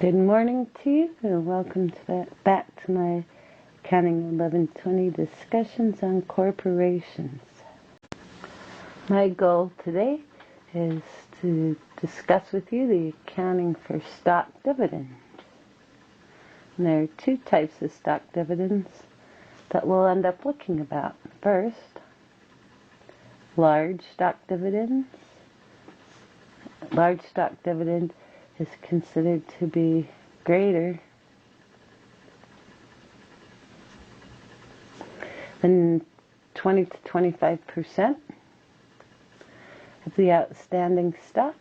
Good morning to you, and welcome back to my Accounting 1120 discussions on corporations. My goal today is to discuss with you the accounting for stock dividends. And there are two types of stock dividends that we'll end up looking about. First, large stock dividends. Large stock dividend is considered to be greater than 20 to 25% of the outstanding stock,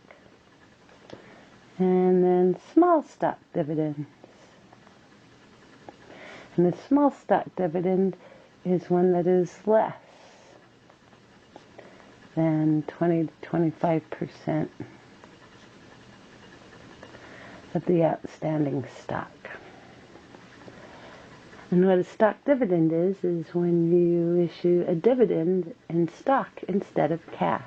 and then small stock dividends. And the small stock dividend is one that is less than 20 to 25% of the outstanding stock. And what a stock dividend is when you issue a dividend in stock instead of cash.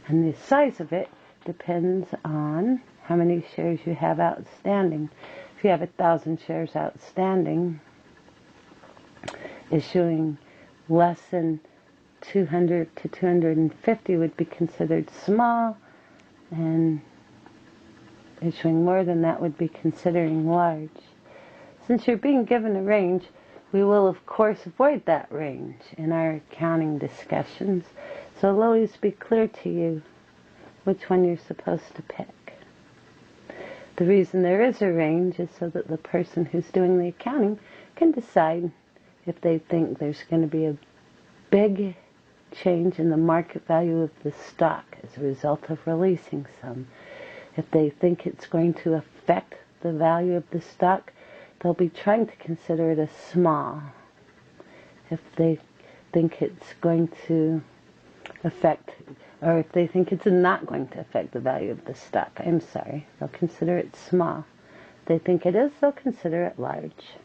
And the size of it depends on how many shares you have outstanding. If you have 1,000 shares outstanding, issuing less than 200 to 250 would be considered small, and issuing more than that would be considering large. Since you're being given a range, we will of course avoid that range in our accounting discussions, so it'll always be clear to you which one you're supposed to pick. The reason there is a range is so that the person who's doing the accounting can decide if they think there's going to be a big change in the market value of the stock as a result of releasing some. If they think it's going to affect the value of the stock, they'll be trying to consider it a small. If they think it's going to affect, or if they think it's not going to affect the value of the stock, they'll consider it small. If they think it is, they'll consider it large.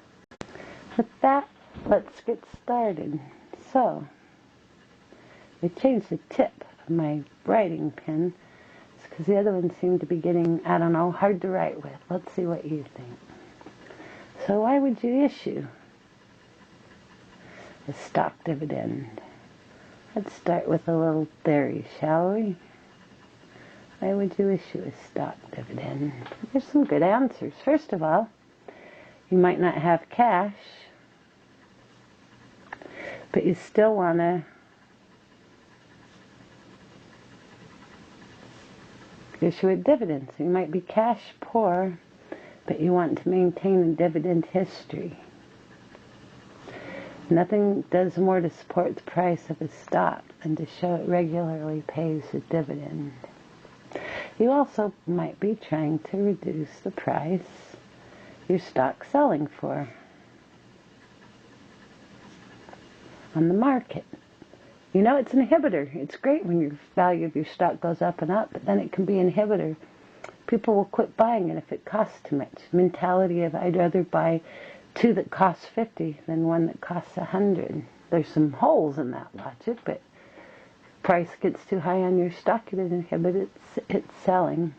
With that, let's get started. So, I changed the tip of my writing pen because the other one seemed to be getting, hard to write with. Let's see what you think. So why would you issue a stock dividend? Let's start with a little theory, shall we? Why would you issue a stock dividend? There's some good answers. First of all, you might not have cash, but you still want to issue a dividend. So you might be cash poor, but you want to maintain a dividend history. Nothing does more to support the price of a stock than to show it regularly pays a dividend. You also might be trying to reduce the price your stock's selling for on the market. You know, it's an inhibitor. It's great when your value of your stock goes up and up, but then it can be an inhibitor. People will quit buying it if it costs too much. Mentality of, I'd rather buy two that cost 50 than one that costs 100. There's some holes in that logic, but if price gets too high on your stock, it inhibits its selling.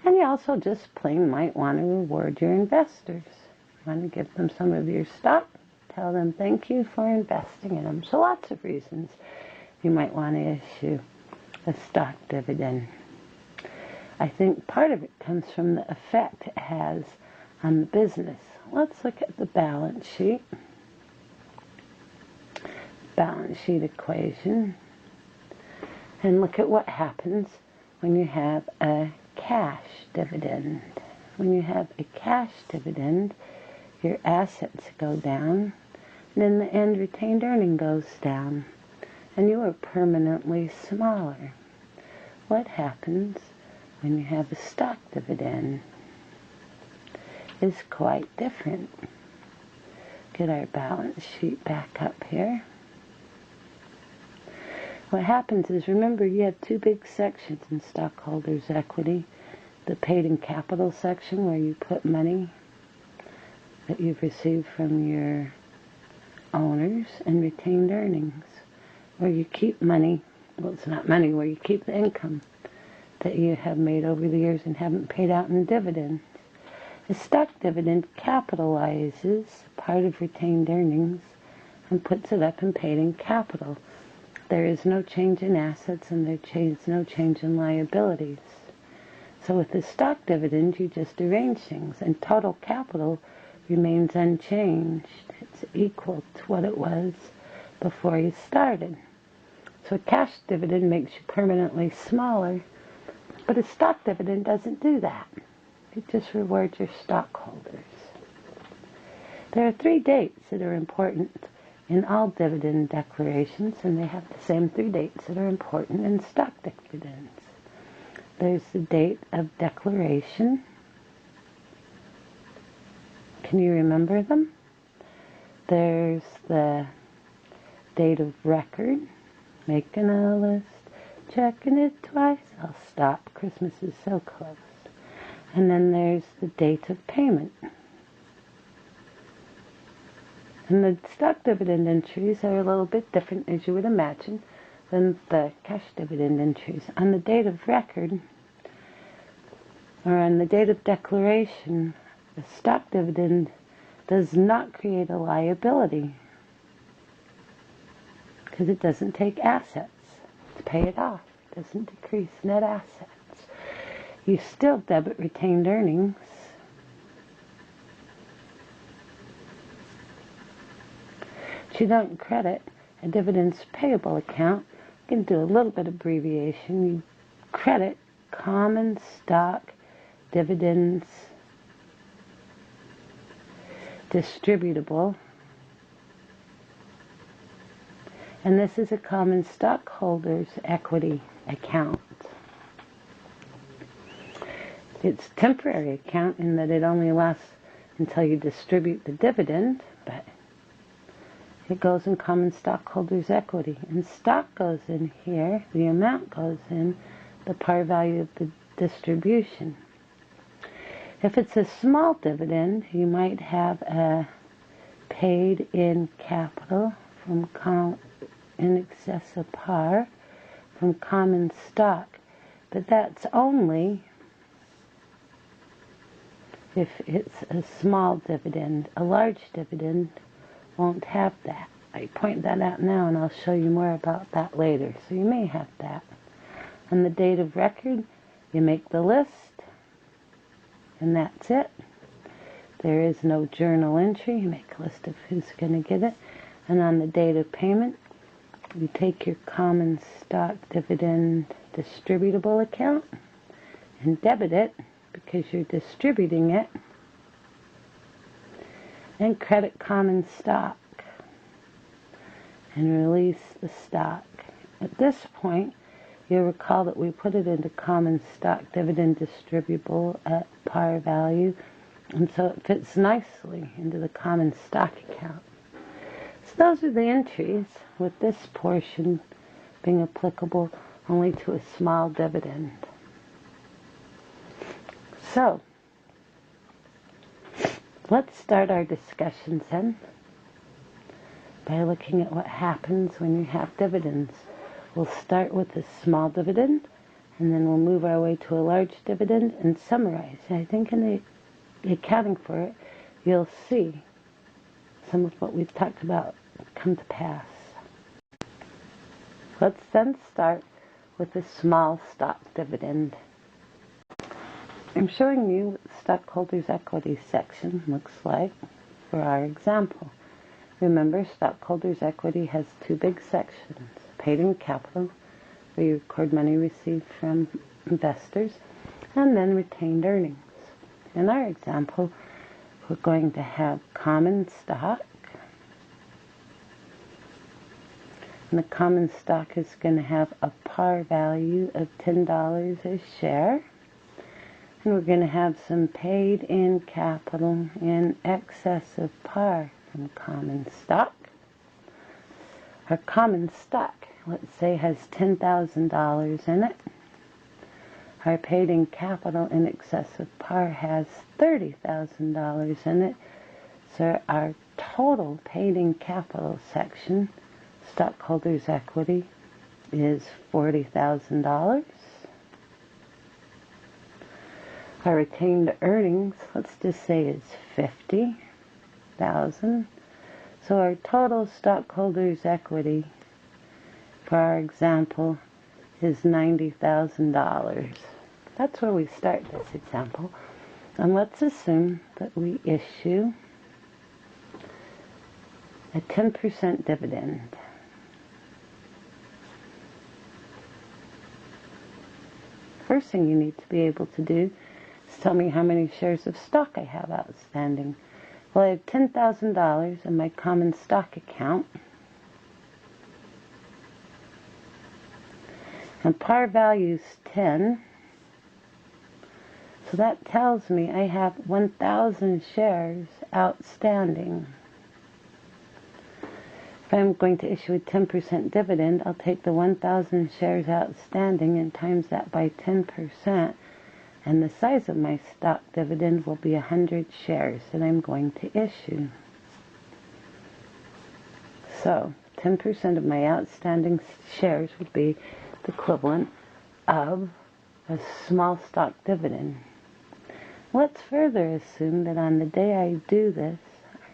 And you also just plain might want to reward your investors. You want to give them some of your stock. Tell them thank you for investing in them. So lots of reasons you might want to issue a stock dividend. I think part of it comes from the effect it has on the business. Let's look at the balance sheet. Balance sheet equation. And look at what happens when you have a cash dividend. When you have a cash dividend, your assets go down, and in the end, retained earning goes down, and you are permanently smaller. What happens when you have a stock dividend is quite different. Get our balance sheet back up here. What happens is, remember, you have two big sections in stockholders' equity. The paid-in capital section, where you put money that you've received from your owners, and retained earnings, where you keep money, well, it's not money, where you keep the income that you have made over the years and haven't paid out in dividends. A stock dividend capitalizes part of retained earnings and puts it up in paid-in capital. There is no change in assets and there is no change in liabilities. So with the stock dividend, you just arrange things, and total capital remains unchanged. It's equal to what it was before you started. So a cash dividend makes you permanently smaller, but a stock dividend doesn't do that. It just rewards your stockholders. There are 3 dates that are important in all dividend declarations, and they have the same 3 dates that are important in stock dividends. There's the date of declaration. Can you remember them? There's the date of record. Making a list, checking it twice. I'll stop. Christmas is so close. And then there's the date of payment. And the stock dividend entries are a little bit different, as you would imagine, than the cash dividend entries. On the date of record, or on the date of declaration, the stock dividend does not create a liability because it doesn't take assets to pay it off. It doesn't decrease net assets. You still debit retained earnings. But you don't credit a dividends payable account. You can do a little bit of abbreviation. You credit common stock dividends distributable. And this is a common stockholders' equity account. It's a temporary account in that it only lasts until you distribute the dividend, but it goes in common stockholders' equity. And stock goes in here, the amount goes in the par value of the distribution. If it's a small dividend, you might have a paid in capital from in excess of par from common stock, but that's only if it's a small dividend. A large dividend won't have that. I point that out now, and I'll show you more about that later. So you may have that. On the date of record, you make the list, and that's it. There is no journal entry. You make a list of who's going to get it. And on the date of payment, you take your common stock dividend distributable account and debit it because you're distributing it, and credit common stock and release the stock. At this point, you'll recall that we put it into common stock dividend distributable at par value, and so it fits nicely into the common stock account. So those are the entries, with this portion being applicable only to a small dividend. So, let's start our discussions then by looking at what happens when you have dividends. We'll start with a small dividend, and then we'll move our way to a large dividend and summarize. I think in the accounting for it, you'll see some of what we've talked about come to pass. Let's then start with a small stock dividend. I'm showing you what the stockholders' equity section looks like for our example. Remember, stockholders' equity has 2 big sections: paid in capital, where you record money received from investors, and then retained earnings. In our example, we're going to have common stock, and the common stock is going to have a par value of $10 a share. And we're going to have some paid in capital in excess of par from common stock. Our common stock, let's say, has $10,000 in it. Our paid in capital in excess of par has $30,000 in it. So our total paid in capital section, stockholders' equity, is $40,000. Our retained earnings, let's just say it's $50,000. So our total stockholders' equity, for our example, is $90,000. That's where we start this example. And let's assume that we issue a 10% dividend. First thing you need to be able to do is tell me how many shares of stock I have outstanding. Well, I have $10,000 in my common stock account. And par value is 10. So that tells me I have 1,000 shares outstanding. If I'm going to issue a 10% dividend, I'll take the 1,000 shares outstanding and times that by 10%. And the size of my stock dividend will be 100 shares that I'm going to issue. So 10% of my outstanding shares would be the equivalent of a small stock dividend. Let's further assume that on the day I do this,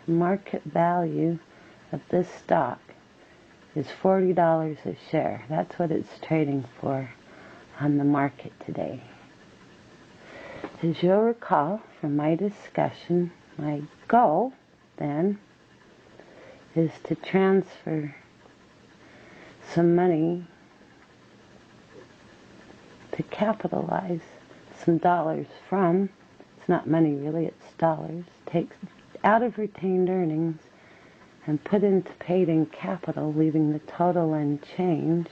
market value of this stock is $40 a share. That's what it's trading for on the market today. As you'll recall from my discussion, my goal then is to transfer some money to capitalize some dollars from, it's not money really, it's dollars, take out of retained earnings and put into paid-in capital, leaving the total unchanged.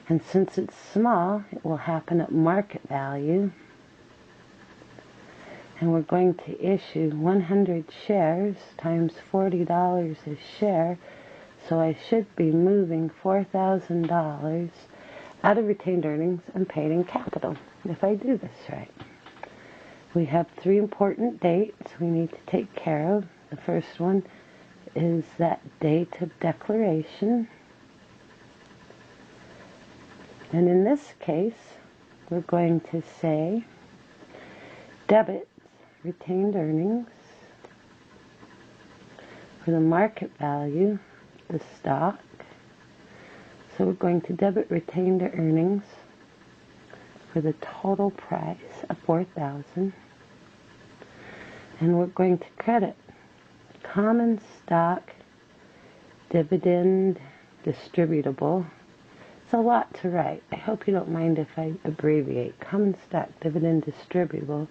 And since it's small, it will happen at market value. And we're going to issue 100 shares times $40 a share. So I should be moving $4,000 out of retained earnings and paid-in capital, if I do this right. We have 3 important dates we need to take care of. The first one is that date of declaration. And in this case, we're going to say debits retained earnings for the market value of the stock. So we're going to debit retained earnings for the total price of $4,000. And we're going to credit common stock dividend distributable. It's a lot to write. I hope you don't mind if I abbreviate. Common stock dividend distributable.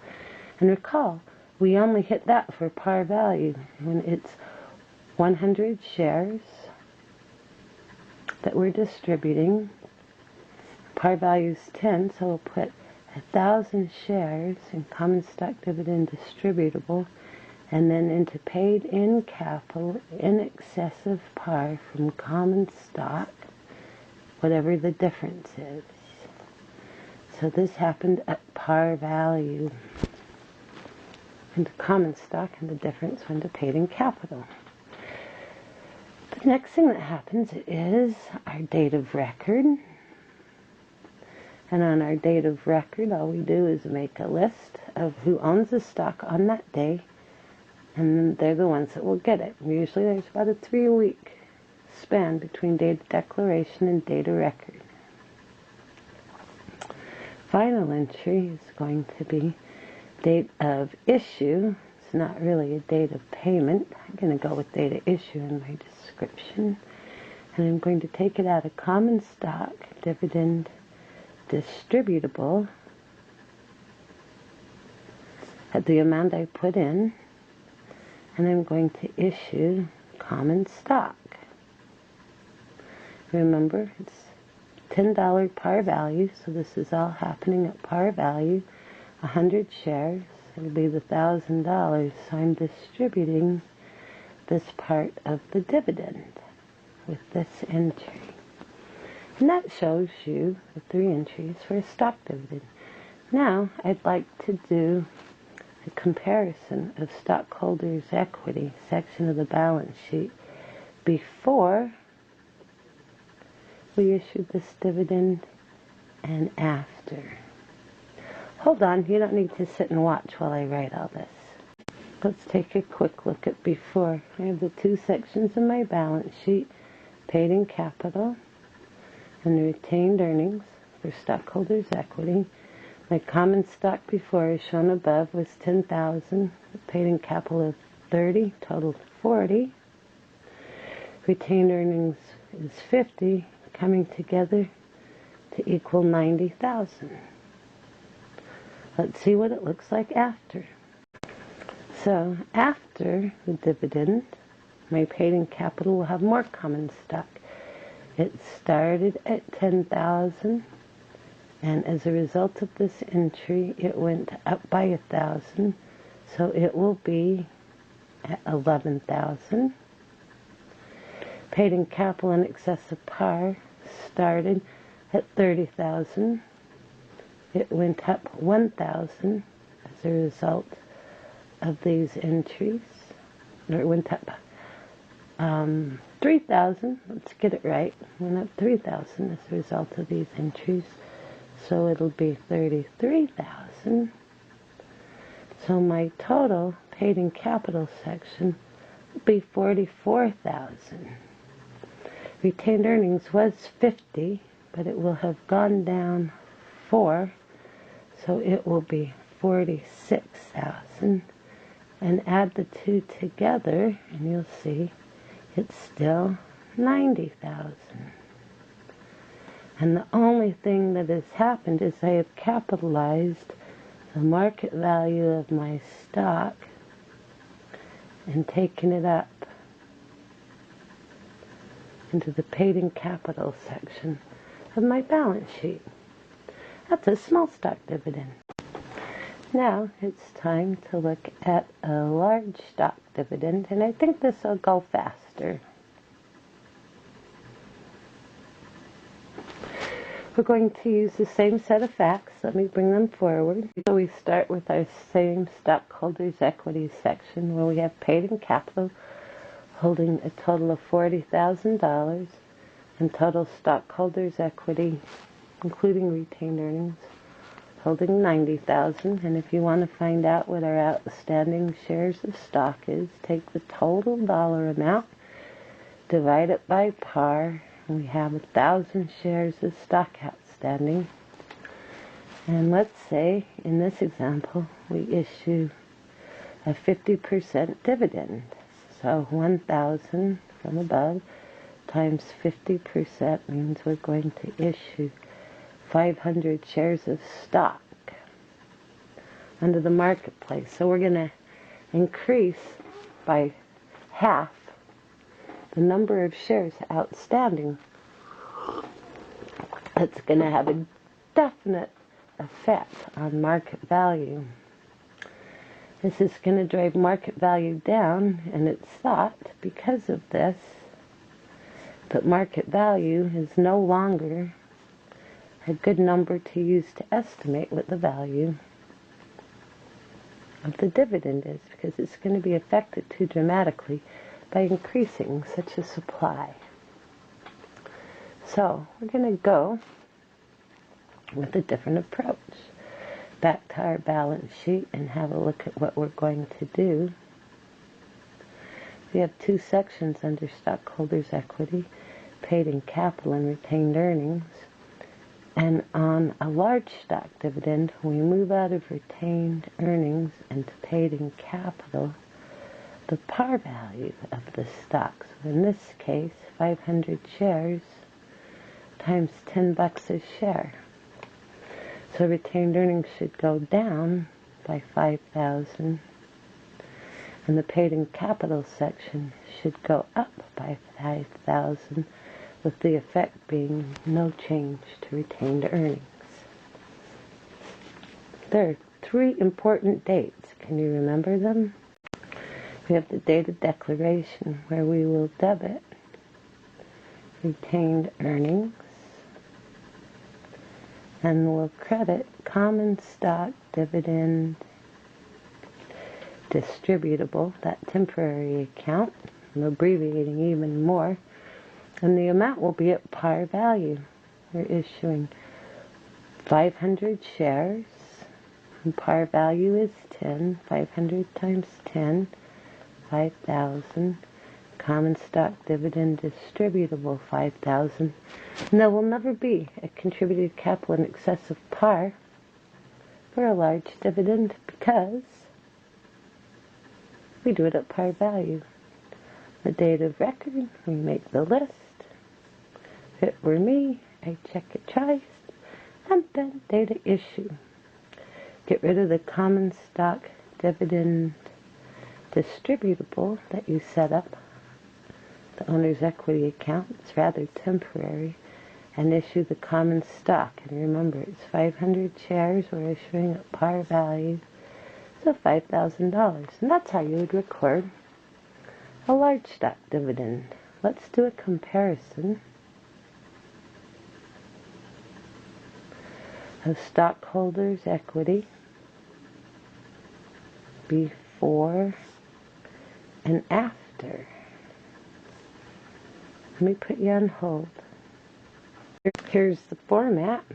And recall, we only hit that for par value when it's 100 shares that we're distributing. Par value is 10, so we'll put 1,000 shares in common stock dividend distributable, and then into paid-in capital in excess of par from common stock, whatever the difference is. So this happened at par value into common stock, and the difference went to paid-in capital. The next thing that happens is our date of record. And on our date of record, all we do is make a list of who owns the stock on that day, and they're the ones that will get it. Usually there's about a 3-week span between date of declaration and date of record. Final entry is going to be date of issue. It's not really a date of payment. I'm going to go with date of issue in my description. And I'm going to take it out of common stock dividend distributable at the amount I put in, and I'm going to issue common stock. Remember, it's $10 par value, so this is all happening at par value. 100 shares, it'll be the $1,000, so I'm distributing this part of the dividend with this entry. And that shows you the 3 entries for a stock dividend. Now, I'd like to do a comparison of stockholders' equity section of the balance sheet before we issued this dividend and after. hold on, you don't need to sit and watch while I write all this. Let's take a quick look at before. I have the two sections of my balance sheet, paid in capital and the retained earnings for stockholders' equity. My common stock before, as shown above, was $10,000, paid in capital of $30, totaled $40. Retained earnings is $50, coming together to equal $90,000. Let's see what it looks like after. So after the dividend, my paid-in capital will have more common stock. It started at $10,000, and as a result of this entry, it went up by $1,000, so it will be at $11,000. Paid-in capital in excess of par started at $30,000. It went up $1,000 as a result of these entries. Or it went up $3,000. Let's get it right. It went up $3,000 as a result of these entries. So it'll be $33,000. So my total paid-in capital section will be $44,000. Retained earnings was $50, but it will have gone down $4, so it will be $46,000. And add the two together, and you'll see it's still $90,000. And the only thing that has happened is I have capitalized the market value of my stock and taken it up into the paid-in capital section of my balance sheet. That's a small stock dividend. Now it's time to look at a large stock dividend, and I think this will go faster. We're going to use the same set of facts. Let me bring them forward. So we start with our same stockholders' equity section where we have paid-in capital holding a total of $40,000 and total stockholders' equity, including retained earnings, holding $90,000. And if you want to find out what our outstanding shares of stock is, take the total dollar amount, divide it by par, and we have 1,000 shares of stock outstanding. And let's say, in this example, we issue a 50% dividend. So 1,000 from above times 50% means we're going to issue 500 shares of stock under the marketplace. So we're going to increase by half the number of shares outstanding. It's going to have a definite effect on market value. This is going to drive market value down, and it's thought, because of this, that market value is no longer a good number to use to estimate what the value of the dividend is, because it's going to be affected too dramatically by increasing such a supply. So we're going to go with a different approach. Back to our balance sheet and have a look at what we're going to do. We have two sections under stockholders' equity, paid-in capital and retained earnings. And on a large stock dividend, we move out of retained earnings and to paid-in capital the par value of the stock. So in this case, 500 shares times $10 a share. So retained earnings should go down by $5,000, and the paid-in capital section should go up by $5,000, with the effect being no change to retained earnings. There are three important dates. Can you remember them? We have the date of declaration, where we will debit retained earnings, and we'll credit common stock dividend distributable, that temporary account. I'm abbreviating even more. And the amount will be at par value. We're issuing 500 shares And par value is 10. 500 times 10, 5,000. Common stock dividend distributable, 5,000. And there will never be a contributed capital in excess of par for a large dividend because we do it at par value. The date of record, we make the list. If it were me, I'd check it twice, and then date of issue. Get rid of the common stock dividend distributable that you set up, the owner's equity account. It's rather temporary, and issue the common stock. And remember, it's 500 shares we're issuing at par value, so $5,000. And that's how you would record a large stock dividend. Let's do a comparison of stockholders' equity before and after. Let me put you on hold. Here's the format.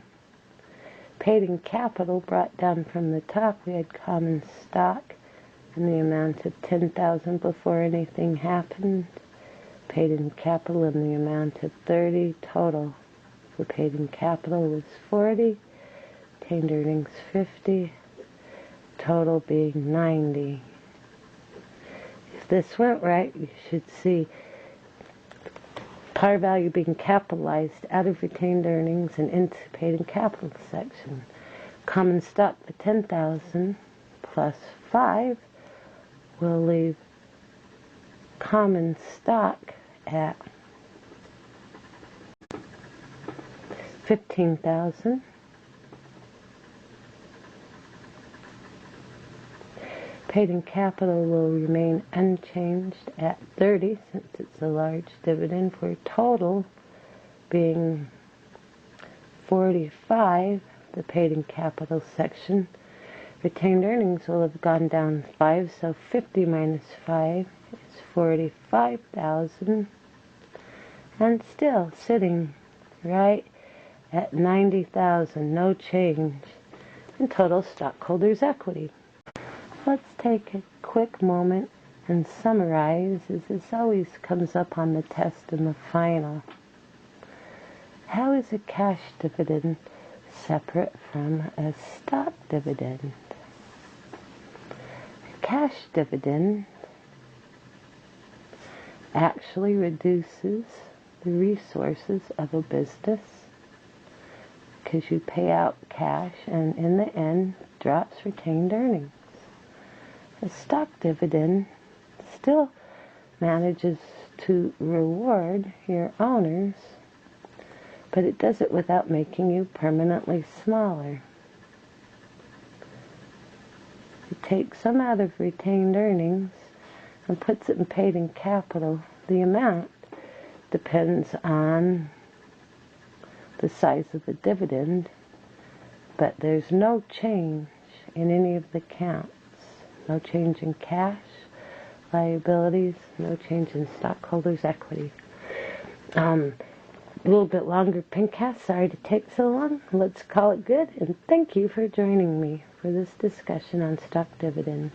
Paid in capital brought down from the top. We had common stock in the amount of $10,000 before anything happened. Paid in capital in the amount of 30. Total for paid in capital was 40. Retained earnings 50. Total being 90. If this went right, you should see par value being capitalized out of retained earnings and into paid in capital section. Common stock for 10,000 plus 5 will leave common stock at 15,000. Paid in capital will remain unchanged at 30 since it's a large dividend, for a total being 45, the paid in capital section. Retained earnings will have gone down 5, so 50 minus 5 is 45,000, and still sitting right at 90,000, no change in total stockholders' equity. Let's take a quick moment and summarize, as this always comes up on the test in the final. How is a cash dividend separate from a stock dividend? A cash dividend actually reduces the resources of a business because you pay out cash and in the end drops retained earnings. A stock dividend still manages to reward your owners, but it does it without making you permanently smaller. It takes some out of retained earnings and puts it in paid in capital. The amount depends on the size of the dividend, but there's no change in any of the counts. No change in cash, liabilities, no change in stockholders' equity. A little bit longer pincast, sorry to take so long. Let's call it good, and thank you for joining me for this discussion on stock dividends.